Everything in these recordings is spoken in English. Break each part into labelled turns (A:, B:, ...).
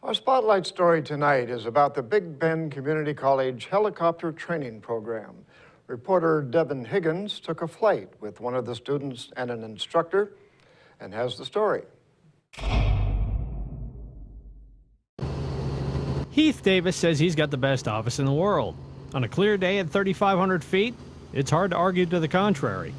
A: Our spotlight story tonight is about the Big Bend Community College helicopter training program. Reporter Devin Higgins took a flight with one of the students and an instructor and has the story.
B: Heath Davis says he's got the best office in the world. On a clear day at 3,500 feet, it's hard to argue to the contrary.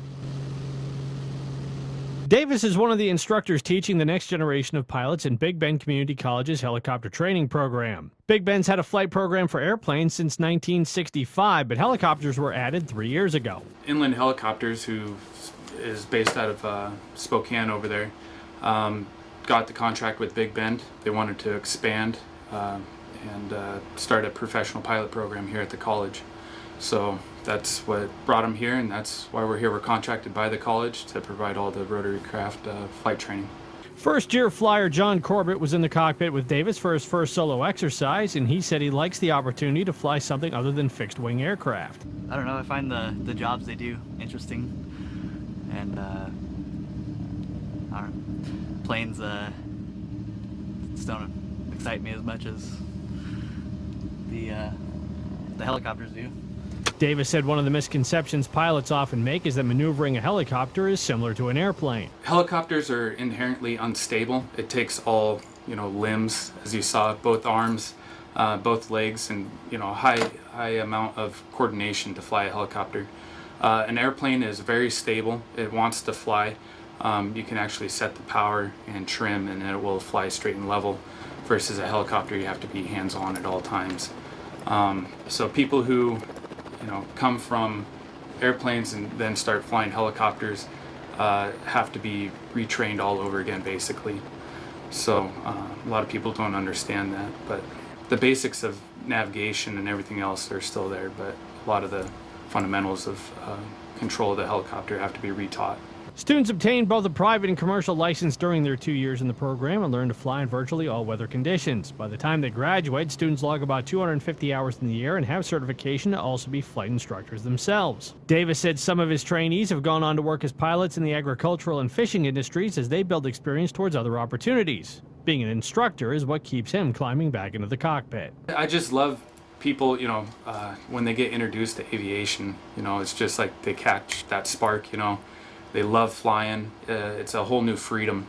B: Davis is one of the instructors teaching the next generation of pilots in Big Bend Community College's helicopter training program. Big Bend's had a flight program for airplanes since 1965, but helicopters were added 3 years ago.
C: Inland Helicopters, who is based out of Spokane over there, got the contract with Big Bend. They wanted to expand and start a professional pilot program here at the college. So that's what brought them here, and that's why we're here. We're contracted by the college to provide all the rotary craft flight training.
B: First-year flyer John Corbett was in the cockpit with Davis for his first solo exercise, and he said he likes the opportunity to fly something other than fixed-wing aircraft.
D: I don't know, I find the jobs they do interesting, and I don't know, planes just don't excite me as much as the helicopters do.
B: Davis said one of the misconceptions pilots often make is that maneuvering a helicopter is similar to an airplane.
C: Helicopters are inherently unstable. It takes all, limbs, as you saw, both arms, both legs, and, high amount of coordination to fly a helicopter. An airplane is very stable. It wants to fly. You can actually set the power and trim, and it will fly straight and level. Versus a helicopter, you have to be hands-on at all times. So people who come from airplanes and then start flying helicopters have to be retrained all over again, basically. So a lot of people don't understand that, but the basics of navigation and everything else are still there, but a lot of the fundamentals of control of the helicopter have to be retaught.
B: Students obtain both a private and commercial license during their 2 years in the program and learn to fly in virtually all weather conditions. By the time they graduate, students log about 250 hours in the air and have certification to also be flight instructors themselves. Davis said some of his trainees have gone on to work as pilots in the agricultural and fishing industries as they build experience towards other opportunities. Being an instructor is what keeps him climbing back into the cockpit.
C: I just love people, when they get introduced to aviation, it's just like they catch that spark, They love flying. It's a whole new freedom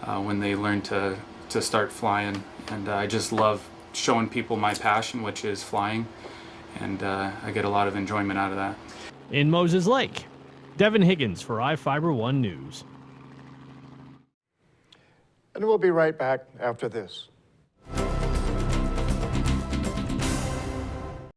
C: when they learn to start flying. And I just love showing people my passion, which is flying. And I get a lot of enjoyment out of that.
B: In Moses Lake, Devin Higgins for iFIBER 1 News.
A: And we'll be right back after this.